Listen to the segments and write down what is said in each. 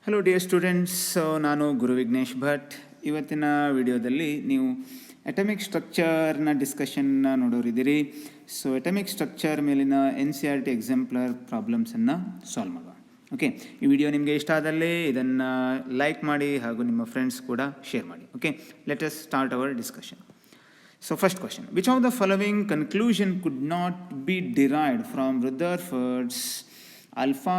Hello dear students, ನಾನು ಗುರು ವಿಘ್ನೇಶ್ ಭಟ್. ಇವತ್ತಿನ ವಿಡಿಯೋದಲ್ಲಿ ನೀವು ಅಟಮಿಕ್ ಸ್ಟ್ರಕ್ಚರ್ನ ಡಿಸ್ಕಷನ್ನ ನೋಡೋರಿದ್ದೀರಿ. ಸೊ ಅಟಮಿಕ್ ಸ್ಟ್ರಕ್ಚರ್ ಮೇಲಿನ NCERT ಎಕ್ಸಾಂಪ್ಲರ್ ಪ್ರಾಬ್ಲಮ್ಸನ್ನು ಸಾಲ್ವ್ ಮಾಡೋಣ. ಓಕೆ, ಈ ವಿಡಿಯೋ ನಿಮಗೆ ಇಷ್ಟ ಆದಲ್ಲಿ ಇದನ್ನು ಲೈಕ್ ಮಾಡಿ ಹಾಗೂ ನಿಮ್ಮ ಫ್ರೆಂಡ್ಸ್ ಕೂಡ ಶೇರ್ ಮಾಡಿ. Okay, let us start hour discussion. So first question, which of the following conclusion could not be derived from Rutherford's alpha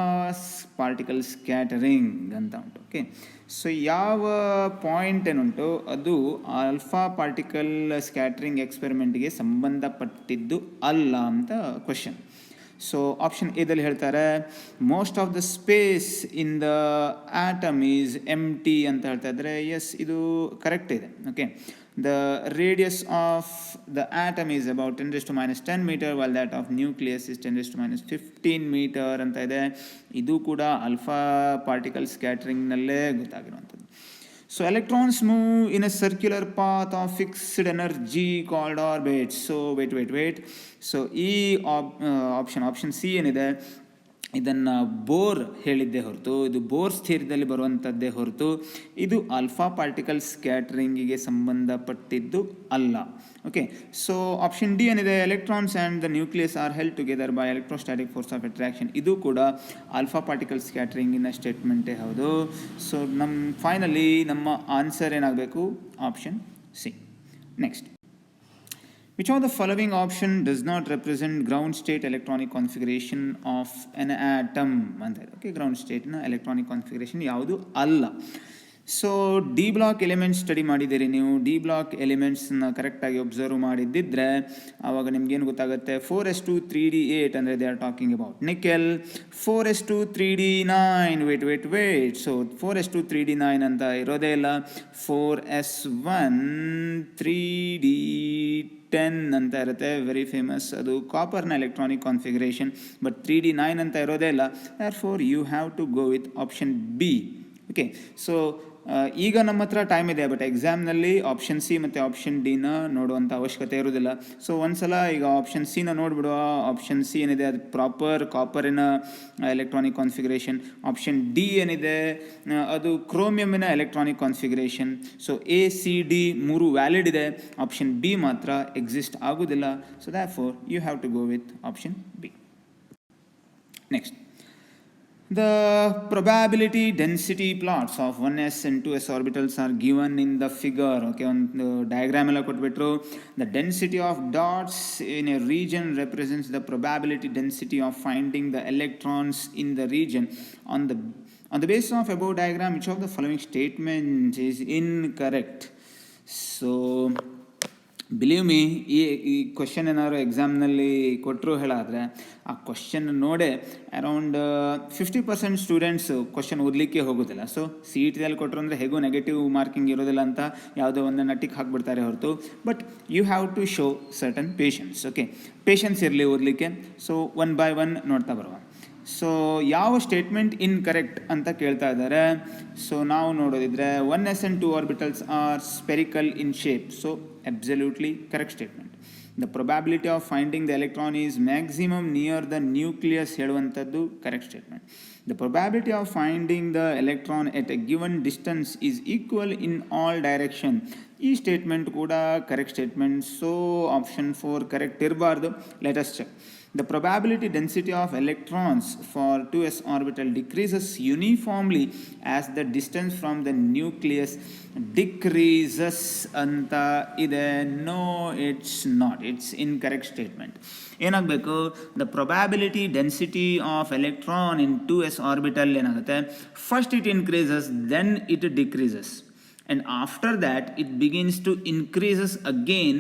particle scattering ಅಂತ ಉಂಟು. ಓಕೆ, ಸೊ ಯಾವ ಪಾಯಿಂಟ್ ಏನುಂಟು ಅದು ಆಲ್ಫಾ ಪಾರ್ಟಿಕಲ್ ಸ್ಕ್ಯಾಟ್ರಿಂಗ್ ಎಕ್ಸ್ಪೆರಿಮೆಂಟ್ಗೆ ಸಂಬಂಧಪಟ್ಟಿದ್ದು ಅಲ್ಲ ಅಂತ ಕ್ವಶನ್. ಸೊ ಆಪ್ಷನ್ ಎದಲ್ಲಿ ಹೇಳ್ತಾರೆ most of the space in the atom is empty ಅಂತ ಹೇಳ್ತಾ ಇದ್ದಾರೆ. ಎಸ್, ಇದು ಕರೆಕ್ಟ್ ಇದೆ. Okay, the radius of the atom is about 10 raised to minus 10 meter, while that of nucleus is 10 raised to minus 15 meter ಅಂತ ಇದೆ. ಇದು ಕೂಡ alpha particle ಸ್ಕ್ಯಾಟ್ರಿಂಗ್ನಲ್ಲೇ ಗೊತ್ತಾಗಿರುವಂಥದ್ದು. So electrons move in a circular path of fixed energy called orbit. So wait so ಈ option C ಏನಿದೆ ಇದನ್ನು bore ಹೇಳಿದ್ದೇ ಹೊರತು, ಇದು ಬೋರ್ ಸ್ಥಿರದಲ್ಲಿ ಬರುವಂಥದ್ದೇ ಹೊರತು ಇದು ಆಲ್ಫಾ ಪಾರ್ಟಿಕಲ್ ಸ್ಕ್ಯಾಟ್ರಿಂಗಿಗೆ ಸಂಬಂಧಪಟ್ಟಿದ್ದು ಅಲ್ಲ. ಓಕೆ, ಸೊ ಆಪ್ಷನ್ ಡಿ ಏನಿದೆ electrons and the nucleus are held together by electrostatic force of attraction, ಇದು ಕೂಡ ಆಲ್ಫಾ ಪಾರ್ಟಿಕಲ್ ಸ್ಕ್ಯಾಟ್ರಿಂಗಿನ ಸ್ಟೇಟ್ಮೆಂಟೇ ಹೌದು. ಸೊ ಫೈನಲಿ ನಮ್ಮ ಆನ್ಸರ್ ಏನಾಗಬೇಕು? Option C. Next, which of the following option does not represent ground state electronic configuration of an atom ಅಂತ ಇದೆ. Okay, ground ಸ್ಟೇಟ್ನ electronic configuration ಯಾವುದು ಅಲ್ಲ. So D block elements study ಮಾಡಿದ್ದೀರಿ ನೀವು. ಡಿ ಬ್ಲಾಕ್ ಎಲಿಮೆಂಟ್ಸ್ನ ಕರೆಕ್ಟಾಗಿ ಒಬ್ಸರ್ವ್ ಮಾಡಿದ್ದಿದ್ರೆ ಆವಾಗ ನಿಮ್ಗೇನು ಗೊತ್ತಾಗುತ್ತೆ? 4s2 3d8 ಅಂದರೆ they are talking about nickel. 4s2 3d9 wait. So 4s2 3d9 ಅಂತ ಇರೋದೇ ಇಲ್ಲ. 4s1 3d10 ಅಂತ ಇರುತ್ತೆ, ವೆರಿ ಫೇಮಸ್. ಅದು ಕಾಪರ್ನ ಎಲೆಕ್ಟ್ರಾನಿಕ್ ಕಾನ್ಫಿಗರೇಷನ್. ಬಟ್ 3d9 ಅಂತ ಇರೋದೇ ಇಲ್ಲ. Therefore you have to go with option B. Okay, so ಈಗ ನಮ್ಮ ಹತ್ರ ಟೈಮ್ ಇದೆ, ಬಟ್ ಎಕ್ಸಾಮ್ನಲ್ಲಿ ಆಪ್ಷನ್ ಸಿ ಮತ್ತು ಆಪ್ಷನ್ ಡಿನ ನೋಡುವಂಥ ಅವಶ್ಯಕತೆ ಇರೋದಿಲ್ಲ. ಸೊ ಒಂದ್ಸಲ ಈಗ ಆಪ್ಷನ್ ಸಿನ ನೋಡಿಬಿಡುವ. ಆಪ್ಷನ್ ಸಿ ಏನಿದೆ ಅದು ಪ್ರಾಪರ್ ಕಾಪರಿನ ಎಲೆಕ್ಟ್ರಾನಿಕ್ ಕಾನ್ಫಿಗರೇಷನ್. ಆಪ್ಷನ್ ಡಿ ಏನಿದೆ ಅದು ಕ್ರೋಮಿಯಮಿನ electronic configuration. So A C D ಮೂರು ವ್ಯಾಲಿಡ್ ಇದೆ, ಆಪ್ಷನ್ ಬಿ ಮಾತ್ರ ಎಕ್ಸಿಸ್ಟ್ ಆಗೋದಿಲ್ಲ. So therefore you have to go with option B. Next, the probability density plots of 1s and 2s orbitals are given in the figure. Okay, ಒಂದು diagram ಎಲ್ಲ ಕೊಟ್ಬಿಟ್ರು. The density of dots in a region represents the probability density of finding the electrons in the region. On the basis of above diagram, which of the following statements is incorrect? So believe me, ಈ question ಏನಾದ್ರು ಎಕ್ಸಾಮ್ನಲ್ಲಿ ಕೊಟ್ಟರು ಹೇಳಾದರೆ ಆ question ನೋಡೇ around 50% students question ಓದಲಿಕ್ಕೆ ಹೋಗೋದಿಲ್ಲ. So C E ಟಿದಲ್ಲಿ ಕೊಟ್ಟರು ಅಂದರೆ ಹೇಗೂ ನೆಗೆಟಿವ್ ಮಾರ್ಕಿಂಗ್ ಇರೋದಿಲ್ಲ ಅಂತ ಯಾವುದೋ ಒಂದನ್ನು ಟಿಕ್ ಹಾಕಿಬಿಡ್ತಾರೆ ಹೊರತು. But you have to show certain patience. Okay, patience ಇರಲಿ ಓದಲಿಕ್ಕೆ. ಸೊ ಒನ್ ಬೈ ಒನ್ ನೋಡ್ತಾ ಬರುವ. ಸೊ ಯಾವ ಸ್ಟೇಟ್ಮೆಂಟ್ ಇನ್ಕರೆಕ್ಟ್ ಅಂತ ಕೇಳ್ತಾ ಇದ್ದಾರೆ. ಸೊ ನಾವು ನೋಡೋದಿದ್ರೆ 1s and 2 orbitals are spherical in shape. So absolutely correct statement. The probability of finding the electron is maximum near the nucleus ಹೇಳುವಂಥದ್ದು correct statement. The probability of finding the electron at a given distance is equal in all direction. ಈ statement ಕೂಡ correct statement. So option 4 correct ಇರಬಾರ್ದು. Let us check. The probability density of electrons for 2s orbital decreases uniformly as the distance from the nucleus decreases ಅಂತ ಇದೆ. No, it's not. It's incorrect statement. ಏನಾಗಬೇಕು? The probability density of electron in 2s orbital ಏನಾಗುತ್ತೆ? First it increases, then it decreases. And after that it begins to increases again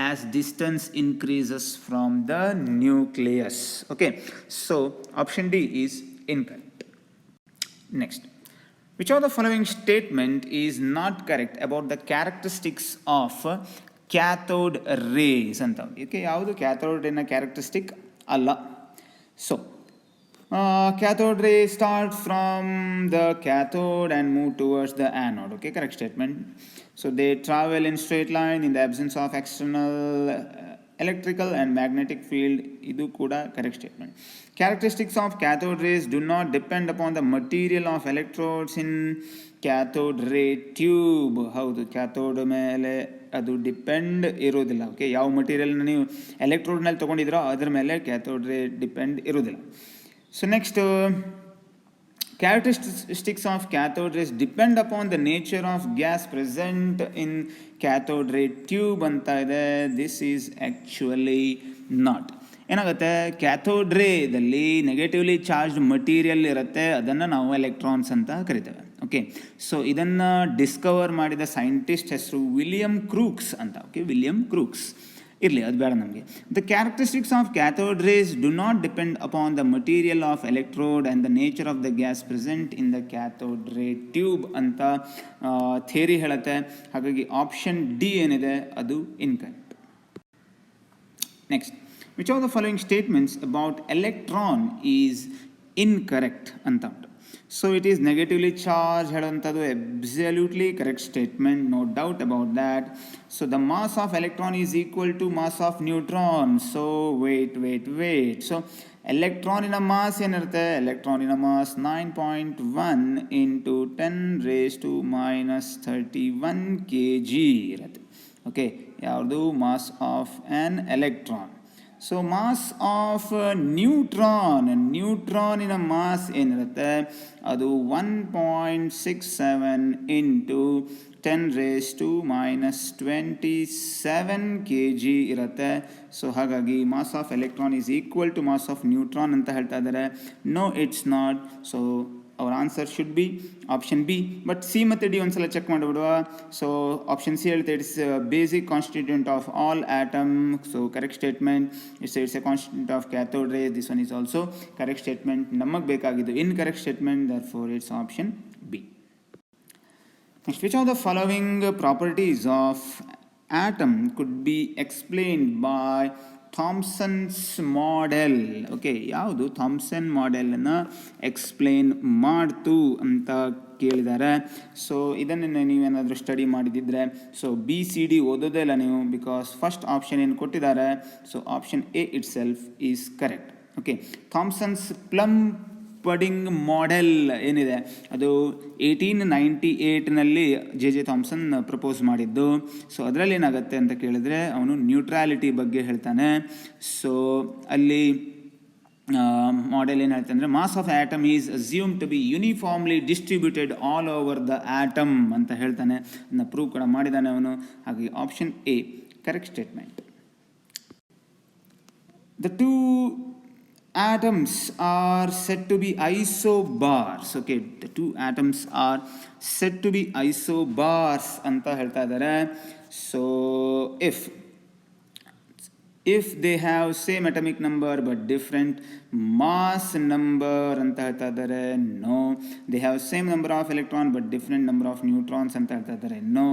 as distance increases from the nucleus. Okay, so option D is incorrect. Next, which of the following statement is not correct about the characteristics of cathode rays anta? Okay, ಯಾವುದು cathode ray ನ characteristic ಅಲ್ಲ. So cathode rays start from the cathode and move towards the anode. Okay, correct statement. So they travel in straight line in the absence of external electrical and magnetic field, idu kuda correct statement. Characteristics of cathode rays do not depend upon the material of electrodes in cathode ray tube. ಹೌದು, cathode ಮೇಲೆ ಅದು depend ಇರೋದಿಲ್ಲ. Okay, ಯಾವ ಮಟೀರಿಯಲ್ನ ನೀವು ಎಲೆಕ್ಟ್ರೋಡ್ನಲ್ಲಿ ತೊಗೊಂಡಿದ್ರೋ ಅದ್ರ ಮೇಲೆ cathode ರೇ depend ಇರೋದಿಲ್ಲ. So next, characteristics of cathode rays depend upon the nature of gas present in cathode ray tube ಅಂತ ಇದೆ. This is actually not. ಏನಾಗುತ್ತೆ, ಕ್ಯಾಥೋಡ್ ರೇದಲ್ಲಿ ನೆಗೆಟಿವ್ಲಿ ಚಾರ್ಜ್ಡ್ ಮಟೀರಿಯಲ್ ಇರುತ್ತೆ, ಅದನ್ನು ನಾವು ಎಲೆಕ್ಟ್ರಾನ್ಸ್ ಅಂತ ಕರಿತೇವೆ. ಓಕೆ, ಸೊ ಇದನ್ನು ಡಿಸ್ಕವರ್ ಮಾಡಿದ ಸೈಂಟಿಸ್ಟ್ ಹೆಸರು ವಿಲಿಯಂ ಕ್ರೂಕ್ಸ್ ಅಂತ. ಓಕೆ, ವಿಲಿಯಂ ಕ್ರೂಕ್ಸ್ ಇರಲಿ, ಅದು ಬೇಡ ನಮಗೆ. The characteristics of cathode rays do not depend upon the material of electrode and the nature of the gas present in the cathode ray tube ಅಂತ theory ಹೇಳುತ್ತೆ. ಹಾಗಾಗಿ option D ಏನಿದೆ ಅದು incorrect. Next, which of the following statements about electron is incorrect ಅಂತ ಉಂಟು. So it is negatively charge ಹೇಳುವಂಥದ್ದು absolutely correct statement, no doubt about that. So the mass of electron is equal to mass of neutron. So wait. So ಎಲೆಕ್ಟ್ರಾನಿನ mass ಏನಿರುತ್ತೆ, ಎಲೆಕ್ಟ್ರಾನಿನ mass 9.1 into 10⁻⁻31 kg ಇರುತ್ತೆ. Okay, ಯಾವುದು mass of an electron. So mass of ನ್ಯೂಟ್ರಾನಿನ mass ಏನಿರುತ್ತೆ ಅದು 1.67 into 10⁻⁻27 kg ಇರುತ್ತೆ. So ಹಾಗಾಗಿ mass of electron is equal to mass of neutron ಅಂತ ಹೇಳ್ತಾ ಇದ್ದಾರೆ. No, it's not. So our answer should be option B. But C ಮತ್ತು D ಒಂದ್ಸಲ ಚೆಕ್ ಮಾಡಿಬಿಡುವ. ಸೊ ಆಪ್ಷನ್ ಸಿ ಹೇಳ್ತಾ it's basic constituent of all atom. So correct statement. It's a constituent of cathode ray. This one is also correct statement. ನಮಗೆ ಬೇಕಾಗಿದ್ದು incorrect statement, therefore it's option B. Next, which of the following properties of atom could be explained by Thomson's model? Okay, ಯಾವುದು Thomson ಮಾಡೆಲನ್ನು explain ಮಾಡ್ತು ಅಂತ ಕೇಳಿದ್ದಾರೆ. So ಇದನ್ನು ನೀವೇನಾದರೂ study ಮಾಡಿದ್ದಿದ್ರೆ ಸೊ BCD ಓದೋದೇ ಇಲ್ಲ ನೀವು, ಬಿಕಾಸ್ ಫಸ್ಟ್ ಆಪ್ಷನ್ ಏನು ಕೊಟ್ಟಿದ್ದಾರೆ. So option A itself is correct. Okay, Thomson's plum pudding model ಏನಿದೆ ಅದು 1898ನಲ್ಲಿ ಜೆ ಥಾಮ್ಸನ್ ಪ್ರಪೋಸ್ ಮಾಡಿದ್ದು. ಸೊ ಅದರಲ್ಲಿ ಏನಾಗುತ್ತೆ ಅಂತ ಕೇಳಿದ್ರೆ ಅವನು ನ್ಯೂಟ್ರಾಲಿಟಿ ಬಗ್ಗೆ ಹೇಳ್ತಾನೆ. ಸೊ ಅಲ್ಲಿ ಮಾಡೆಲ್ ಏನು ಹೇಳ್ತಾನೆ ಅಂದರೆ mass of atom is assume to be uniformly distributed all over the atom ಅಂತ ಹೇಳ್ತಾನೆ. ಅದನ್ನ ಪ್ರೂವ್ ಕೂಡ ಮಾಡಿದ್ದಾನೆ ಅವನು. ಹಾಗಾಗಿ option A correct statement. The two atoms are said to be isobars. Okay, the two atoms are said to be isobars ಅಂತ ಹೇಳ್ತಾ ಇದ್ದಾರೆ. So if they have same atomic number but different mass number ಅಂತ ಹೇಳ್ತಾ ಇದ್ದಾರೆ. No, they have same number of electron but different number of neutrons ಅಂತ ಹೇಳ್ತಾ ಇದ್ದಾರೆ. No,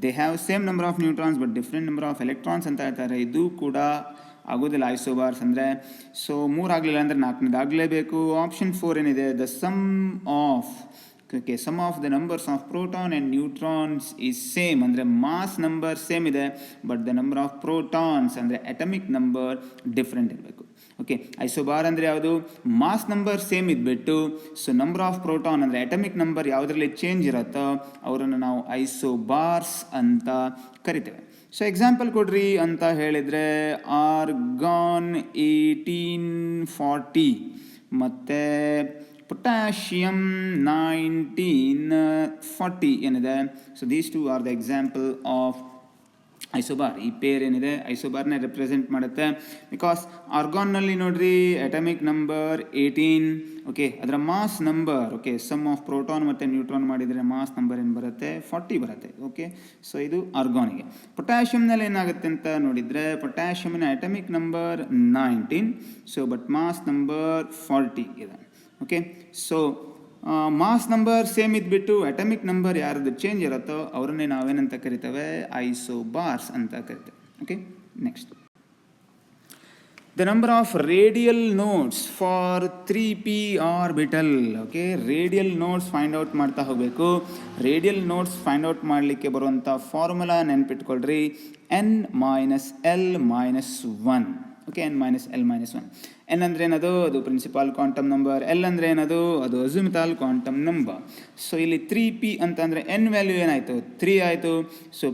they have same number of neutrons but different number of electrons ಅಂತ ಹೇಳ್ತಾರೆ. ಇದು ಕೂಡ ಆಗೋದಿಲ್ಲ ಐಸೋಬಾರ್ಸ್ ಅಂದರೆ. ಸೊ 3 ಆಗಲಿಲ್ಲ ಅಂದರೆ 4ನೇದು ಆಗಲೇಬೇಕು. ಆಪ್ಷನ್ 4 ಏನಿದೆ, the sum of the numbers of proton and neutrons is same ಅಂದರೆ ಮಾಸ್ ನಂಬರ್ ಸೇಮ್ ಇದೆ, but the number of protons ಅಂದರೆ ಅಟಮಿಕ್ ನಂಬರ್ ಡಿಫ್ರೆಂಟ್ ಇರಬೇಕು. ಓಕೆ, ಐಸೋಬಾರ್ ಅಂದರೆ ಯಾವುದು, ಮಾಸ್ ನಂಬರ್ ಸೇಮ್ ಇದ್ಬಿಟ್ಟು ಸೊ ನಂಬರ್ ಆಫ್ ಪ್ರೋಟಾನ್ ಅಂದರೆ atomic number ಯಾವುದರಲ್ಲಿ change ಇರುತ್ತೋ ಅವರನ್ನು ನಾವು ಐಸೋಬಾರ್ಸ್ ಅಂತ ಕರಿತೇವೆ. ಸೊ ಎಕ್ಸಾಂಪಲ್ ಕೊಡ್ರಿ ಅಂತ ಹೇಳಿದರೆ ಆರ್ಗಾನ್ 1840 ಮತ್ತು ಪೊಟ್ಯಾಷಿಯಮ್ 1940 ಏನಿದೆ. So these two are the example of isobar. ಈ ಪೇರ್ ಏನಿದೆ ಐಸೋಬಾರ್ನ ರೆಪ್ರೆಸೆಂಟ್ ಮಾಡುತ್ತೆ. ಬಿಕಾಸ್ ಆರ್ಗಾನ್ನಲ್ಲಿ ನೋಡ್ರಿ ಅಟಮಿಕ್ ನಂಬರ್ 18. ಓಕೆ, ಅದರ mass number okay sum of proton ಮತ್ತು ನ್ಯೂಟ್ರಾನ್ ಮಾಡಿದರೆ ಮಾಸ್ ನಂಬರ್ ಏನು ಬರುತ್ತೆ 40 ಬರುತ್ತೆ. ಓಕೆ, ಸೊ ಇದು ಆರ್ಗಾನಿಗೆ. ಪೊಟ್ಯಾಷಿಯಮ್ನಲ್ಲಿ ಏನಾಗುತ್ತೆ ಅಂತ ನೋಡಿದರೆ ಪೊಟ್ಯಾಷಿಯಮಿನ atomic number 19. So but mass number 40 ಇದೆ. Okay, so mass number same ಇದ್ಬಿಟ್ಟು ಅಟಮಿಕ್ ನಂಬರ್ ಯಾರದು ಚೇಂಜ್ ಇರುತ್ತೋ ಅವರನ್ನೇ ನಾವೇನಂತ ಕರಿತೇವೆ ಐಸೋಬಾರ್ಸ್ ಅಂತ ಕರಿತೇವೆ. Okay, next The number of radial nodes for 3p orbital. Okay, radial nodes find out ಮಾಡ್ತಾ ಹೋಗಬೇಕು. ರೇಡಿಯಲ್ ನೋಡ್ಸ್ ಫೈಂಡ್ ಔಟ್ ಮಾಡಲಿಕ್ಕೆ ಬರುವಂಥ formula ನೆನ್ಪಿಟ್ಕೊಳ್ರಿ, n-l-1. Okay, n-l-1. N ಅಂದರೆ ಏನದು? ಅದು ಪ್ರಿನ್ಸಿಪಾಲ್ ಕ್ವಾಂಟಮ್ ನಂಬರ್. ಎಲ್ ಅಂದರೆ ಏನದು? ಅದು ಅಜಿಮುಥಾಲ್ ಕ್ವಾಂಟಮ್ ನಂಬರ್. ಸೊ ಇಲ್ಲಿ 3p ಅಂತಂದರೆ ಎನ್ ವ್ಯಾಲ್ಯೂ ಏನಾಯಿತು? 3 ಆಯಿತು. ಸೊ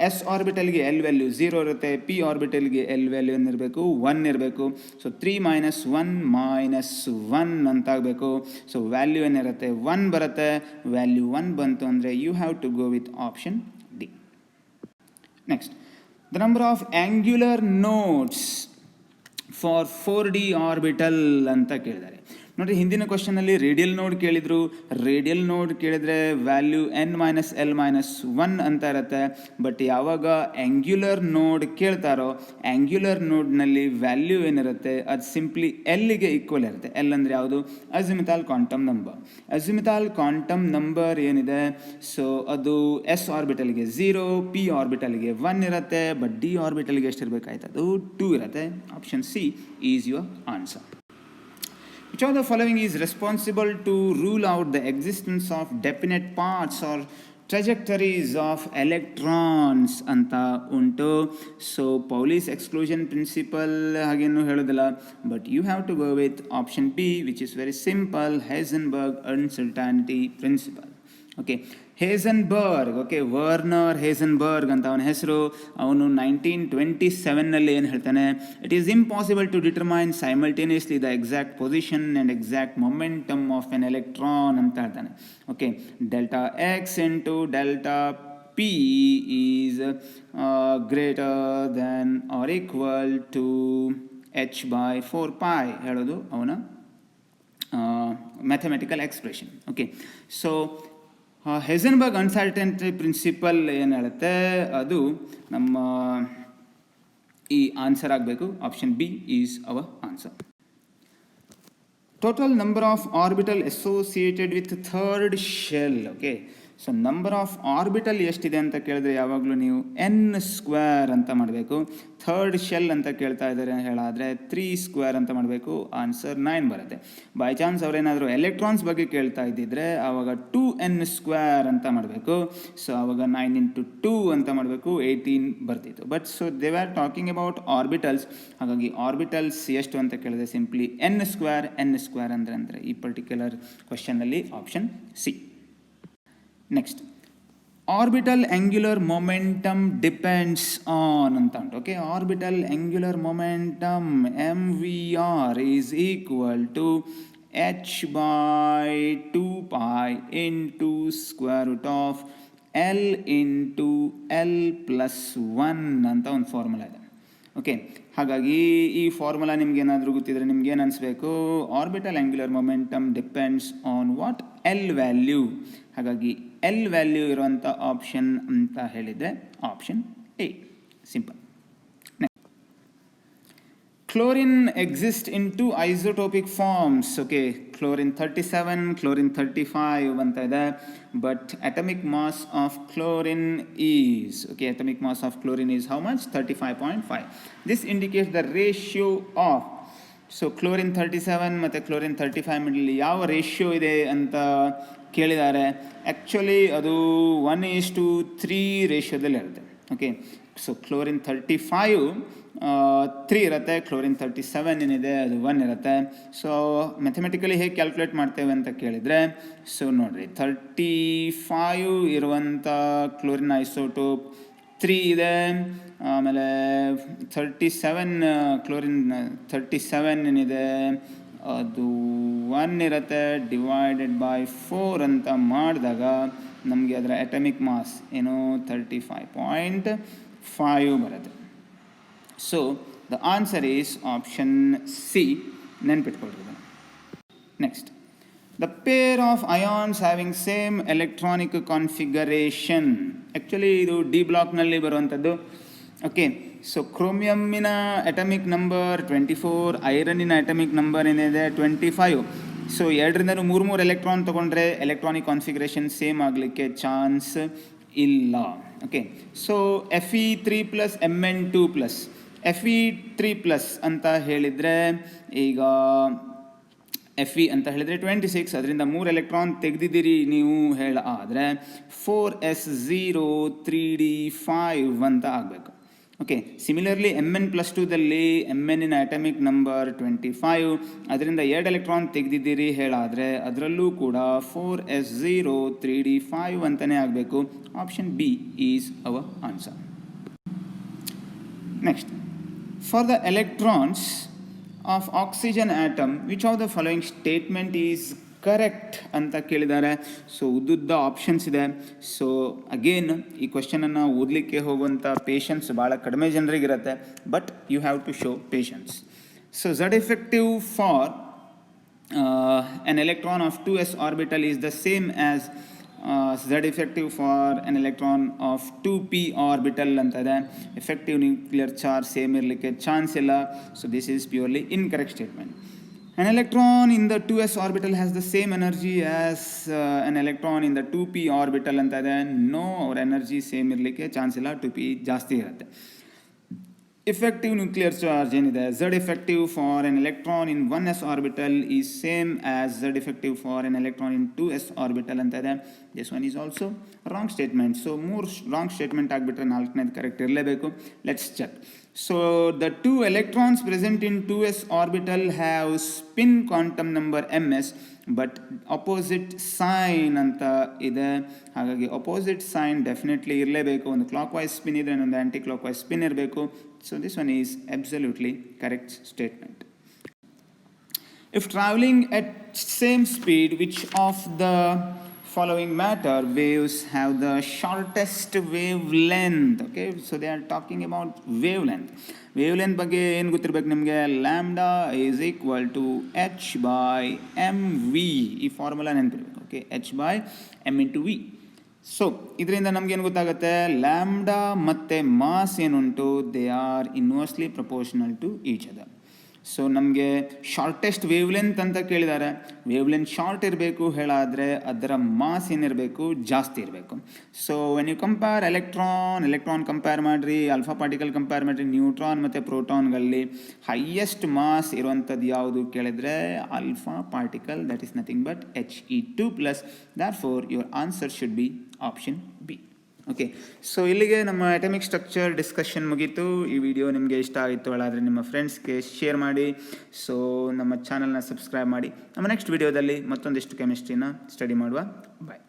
ಎಸ್ ಆರ್ಬಿಟಲ್ಗೆ ಎಲ್ ವ್ಯಾಲ್ಯೂ 0 ಇರುತ್ತೆ, ಪಿ ಆರ್ಬಿಟಲ್ಗೆ ಎಲ್ ವ್ಯಾಲ್ಯೂ ಏನಿರಬೇಕು? 1 ಇರಬೇಕು. ಸೊ 3 - 1 ಅಂತ ಆಗಬೇಕು. ಸೊ ವ್ಯಾಲ್ಯೂ ಏನಿರುತ್ತೆ? 1 ಬರುತ್ತೆ. ವ್ಯಾಲ್ಯೂ 1 ಬಂತು ಅಂದರೆ you have to go with option D. Next, the number of angular nodes for 4D orbital ಅಂತ ಕೇಳಿದ್ದಾರೆ. ನೋಡಿರಿ, ಹಿಂದಿನ ಕ್ವಶನಲ್ಲಿ ರೇಡಿಯಲ್ ನೋಡ್ ಕೇಳಿದರು. ರೇಡಿಯಲ್ ನೋಡ್ ಕೇಳಿದರೆ ವ್ಯಾಲ್ಯೂ n-l-1 ಅಂತ ಇರುತ್ತೆ. ಬಟ್ ಯಾವಾಗ ಆ್ಯಂಗ್ಯುಲರ್ ನೋಡ್ ಕೇಳ್ತಾರೋ, ಆ್ಯಂಗ್ಯುಲರ್ ನೋಡ್ನಲ್ಲಿ ವ್ಯಾಲ್ಯೂ ಏನಿರುತ್ತೆ? ಅದು ಸಿಂಪ್ಲಿ ಎಲ್ಗೆ ಈಕ್ವಲ್ ಇರುತ್ತೆ. ಎಲ್ ಅಂದರೆ ಯಾವುದು? Azimuthal quantum number. Azimuthal quantum number ಏನಿದೆ, ಸೊ ಅದು ಎಸ್ ಆರ್ಬಿಟಲ್ಗೆ 0, ಪಿ ಆರ್ಬಿಟಲ್ಗೆ 1 ಇರುತ್ತೆ. ಬಟ್ ಡಿ ಆರ್ಬಿಟಲ್ಗೆ ಎಷ್ಟಿರಬೇಕಾಯ್ತು? ಅದು 2 ಇರುತ್ತೆ. Option C is your answer. Which of the following is responsible to rule out the existence of definite paths or trajectories of electrons ಅಂತ ಉಂಟು. ಸೊ ಪೌಲಿಸ್ ಎಕ್ಸ್ಕ್ಲೂಷನ್ ಪ್ರಿನ್ಸಿಪಲ್ ಹಾಗೇನು ಹೇಳೋದಿಲ್ಲ, but you have to go with option B, which is very simple, Heisenberg uncertainty principle. Okay, Heisenberg, okay, Werner Heisenberg ಅಂತ ಅವನ ಹೆಸರು. ಅವನು 1927ನಲ್ಲಿ ಏನು ಹೇಳ್ತಾನೆ? It is impossible to determine simultaneously the exact position and exact momentum of an electron ಅಂತ ಹೇಳ್ತಾನೆ. Okay, delta x into delta p is greater than or equal to h/4π ಹೇಳೋದು ಅವನ mathematical expression. Okay, so Heisenberg uncertainty principal ಏನು ಹೇಳುತ್ತೆ? ಅದು ನಮ್ಮ ಈ answer ಆಗಬೇಕು. Option B is our answer. Total number of orbital associated with third shell. Okay, so number of orbital ಎಷ್ಟಿದೆ ಅಂತ ಕೇಳಿದ್ರೆ ಯಾವಾಗಲೂ ನೀವು n² ಅಂತ ಮಾಡಬೇಕು. ಥರ್ಡ್ ಶೆಲ್ ಅಂತ ಕೇಳ್ತಾ ಇದ್ದಾರೆ ಹೇಳಾದರೆ 3² ಅಂತ ಮಾಡಬೇಕು. ಆನ್ಸರ್ 9 ಬರುತ್ತೆ. ಬೈ ಚಾನ್ಸ್ ಅವರೇನಾದರೂ ಎಲೆಕ್ಟ್ರಾನ್ಸ್ ಬಗ್ಗೆ ಕೇಳ್ತಾ ಇದ್ದಿದ್ರೆ ಆವಾಗ 2n² ಅಂತ ಮಾಡಬೇಕು. ಸೊ ಆವಾಗ 9 × 2 ಅಂತ ಮಾಡಬೇಕು, 18 ಬರ್ತಿತ್ತು. But so they are talking about orbitals. ಹಾಗಾಗಿ ಆರ್ಬಿಟಲ್ಸ್ ಎಷ್ಟು ಅಂತ ಕೇಳಿದ್ರೆ ಸಿಂಪ್ಲಿ n² ಅಂದರೆ ಈ ಪರ್ಟಿಕ್ಯುಲರ್ ಕ್ವಶನ್ನಲ್ಲಿ option C. Next, orbital angular momentum depends on ಅಂತ ಉಂಟು. Okay, orbital angular momentum MVR is equal to h/2π into square root of L into L+1 ಅಂತ ಒಂದು ಫಾರ್ಮುಲಾ ಇದೆ. ಓಕೆ, ಹಾಗಾಗಿ ಈ ಫಾರ್ಮುಲಾ ನಿಮ್ಗೇನಾದರೂ ಗೊತ್ತಿದ್ರೆ ನಿಮ್ಗೇನು ಅನಿಸ್ಬೇಕು? Orbital angular momentum depends on what? L value. ಹಾಗಾಗಿ ಎಲ್ ವ್ಯಾಲ್ಯೂ ಇರುವಂಥ ಆಪ್ಷನ್ ಅಂತ ಹೇಳಿದರೆ option A. Simple. Chlorine exist in 2 isotopic forms. Okay, chlorine 37, chlorine 35 ಅಂತ ಇದೆ. But atomic mass of chlorine is, okay, atomic mass of chlorine is how much? 35.5. This indicates the ratio of, so chlorine 37 ಮತ್ತು chlorine 35 ಮಿಡಲಿ ಯಾವ ratio ಇದೆ ಅಂತ ಕೇಳಿದ್ದಾರೆ. Actually ಅದು 1:3 ರೇಷಿಯೋದಲ್ಲಿ ಇರುತ್ತೆ. Okay, so chlorine 35 3 ಇರುತ್ತೆ, ಕ್ಲೋರಿನ್ 37 ಏನಿದೆ ಅದು 1 ಇರುತ್ತೆ. ಸೊ ಮ್ಯಾಥಮೆಟಿಕಲಿ ಹೇಗೆ ಕ್ಯಾಲ್ಕುಲೇಟ್ ಮಾಡ್ತೇವೆ ಅಂತ ಕೇಳಿದರೆ, ಸೊ ನೋಡಿರಿ, 35 ಇರುವಂಥ ಕ್ಲೋರಿನ್ ಐಸೋಟೋಪ್ 3 ಇದೆ. ಆಮೇಲೆ 37 ಕ್ಲೋರಿನ್ 37 ಏನಿದೆ ಅದು 1 ಇರುತ್ತೆ. ಡಿವೈಡೆಡ್ ಬೈ 4 ಅಂತ ಮಾಡಿದಾಗ ನಮಗೆ ಅದರ ಅಟಮಿಕ್ ಮಾಸ್ ಏನು 35.5 ಬರುತ್ತೆ. So the answer is option C. ನೆನ್ಪಿಟ್ಕೊಳ್ರಿ. Next, the pair of ions having same electronic configuration. Actually ಇದು ಡಿ ಬ್ಲಾಕ್ನಲ್ಲಿ ಬರುವಂಥದ್ದು. ಓಕೆ, ಸೊ ಕ್ರೋಮಿಯಮ್ಮಿನ ಅಟಮಿಕ್ ನಂಬರ್ 24, ಐರನ್ನಿನ ಅಟಮಿಕ್ ನಂಬರ್ ಏನಿದೆ 25. ಸೊ 2ರಿಂದನೂ 3 ಎಲೆಕ್ಟ್ರಾನ್ ತೊಗೊಂಡ್ರೆ ಎಲೆಕ್ಟ್ರಾನಿಕ್ ಕಾನ್ಫಿಗರೇಷನ್ ಸೇಮ್ ಆಗಲಿಕ್ಕೆ ಚಾನ್ಸ್ ಇಲ್ಲ. Okay, so Fe3+ Mn2+. Fe3+ ಅಂತ ಹೇಳಿದರೆ ಈಗ Fe ಅಂತ ಹೇಳಿದರೆ 26, ಅದರಿಂದ 3 ಎಲೆಕ್ಟ್ರಾನ್ ತೆಗೆದಿದ್ದೀರಿ ನೀವು ಆದರೆ 4s0 3d5 ಅಂತ ಆಗಬೇಕು. ಓಕೆ, ಸಿಮಿಲರ್ಲಿ Mn+2ದಲ್ಲಿ Mn ಇನ ಅಟಮಿಕ್ ನಂಬರ್ 25, ಅದರಿಂದ 2 ಎಲೆಕ್ಟ್ರಾನ್ ತೆಗೆದಿದ್ದೀರಿ ಹೇಳಾದರೆ ಅದರಲ್ಲೂ ಕೂಡ 4s0 3d5 ಅಂತಲೇ ಆಗಬೇಕು. Option B is our answer. Next, for the electrons of oxygen atom which of the following statement is correct ಅಂತ ಕೇಳಿದ್ದಾರೆ. ಸೊ ಉದ್ದುದ್ದ ಆಪ್ಷನ್ಸ್ ಇದೆ. ಸೊ ಅಗೇನ್ ಈ ಕ್ವೆಶ್ಚನನ್ನು ಓದಲಿಕ್ಕೆ ಹೋಗುವಂಥ ಪೇಷನ್ಸ್ ಭಾಳ ಕಡಿಮೆ ಜನರಿಗಿರುತ್ತೆ, but you have to show patience. So Z effective for an electron of 2s orbital is the same as Z effective for an electron of 2p orbital ಅಂತ ಇದೆ. ಎಫೆಕ್ಟಿವ್ ನ್ಯೂಕ್ಲಿಯರ್ ಚಾರ್ಜ್ ಸೇಮ್ ಇರಲಿಕ್ಕೆ chance ಇಲ್ಲ. So this is purely incorrect statement. An electron in the 2s orbital has the same energy as an electron in the 2p orbital ಅಂತ ಇದೆ. No, ಅವ್ರ energy same ಇರಲಿಕ್ಕೆ chance ಇಲ್ಲ, 2p ಜಾಸ್ತಿ ಇರುತ್ತೆ. Effective nuclear charge ಏನಿದೆ, Z effective for an electron in 1s orbital is same as Z effective for an electron in 2s orbital ಅಂತ ಇದೆ. This one is also wrong statement. So 3 wrong statement ಆಗಿಬಿಟ್ರೆ 4ನೇದು correct ಇರಲೇಬೇಕು. Let's check. So the 2 electrons present in 2s orbital have spin quantum number ms, but opposite sign ಅಂತ ಇದೆ. ಹಾಗಾಗಿ opposite sign definitely ಇರಲೇಬೇಕು. ಒಂದು ಕ್ಲಾಕ್ವೈಸ್ ಸ್ಪಿನ್ ಇದೆ, ಒಂದು ಆ್ಯಂಟಿ ಕ್ಲಾಕ್ವೈಸ್ ಸ್ಪಿನ್ ಇರಬೇಕು. So this one is absolutely correct statement. If traveling at same speed, which of the following matter waves have the shortest wavelength? Okay, so they are talking about wavelength. Wavelength ಬಗ್ಗೆ ಏನು ಗೊತ್ತಿರಬೇಕು ನಿಮಗೆ? Lambda is equal to h/mv. ಈ formula ನೆನಪಿರಬೇಕು. Okay, h/m/v. So ಇದರಿಂದ ನಮಗೇನು ಗೊತ್ತಾಗುತ್ತೆ? Lambda ಮತ್ತು mass ಏನುಂಟು, they are inversely proportional to each other. So ನಮಗೆ ಶಾರ್ಟೆಸ್ಟ್ ವೇವ್ಲೆಂತ್ ಅಂತ ಕೇಳಿದ್ದಾರೆ. ವೇವ್ಲೆಂತ್ ಶಾರ್ಟ್ ಇರಬೇಕು ಹೇಳಾದರೆ ಅದರ ಮಾಸ್ ಏನಿರಬೇಕು, ಜಾಸ್ತಿ ಇರಬೇಕು. So when you compare electron compare ಮಾಡಿರಿ, ಆಲ್ಫಾ ಪಾರ್ಟಿಕಲ್ ಕಂಪೇರ್ ಮಾಡಿರಿ, ನ್ಯೂಟ್ರಾನ್ ಮತ್ತು ಪ್ರೋಟಾನ್ಗಳಲ್ಲಿ ಹೈಯೆಸ್ಟ್ ಮಾಸ್ ಇರುವಂಥದ್ದು ಯಾವುದು ಕೇಳಿದರೆ alpha particle. That is nothing but He2+. therefore your answer should be option B. ಓಕೆ, ಸೊ ಇಲ್ಲಿಗೆ ನಮ್ಮ ಅಟಮಿಕ್ ಸ್ಟ್ರಕ್ಚರ್ ಡಿಸ್ಕಷನ್ ಮುಗೀತು. ಈ ವಿಡಿಯೋ ನಿಮಗೆ ಇಷ್ಟ ಆಯಿತು ಹೇಳಾದರೆ ನಿಮ್ಮ ಫ್ರೆಂಡ್ಸ್ಗೆ ಶೇರ್ ಮಾಡಿ. ಸೊ ನಮ್ಮ ಚಾನಲ್ನ ಸಬ್ಸ್ಕ್ರೈಬ್ ಮಾಡಿ. ನಮ್ಮ ನೆಕ್ಸ್ಟ್ ವಿಡಿಯೋದಲ್ಲಿ ಮತ್ತೊಂದಿಷ್ಟು ಕೆಮಿಸ್ಟ್ರಿನ ಸ್ಟಡಿ ಮಾಡುವ. ಬಾಯ್.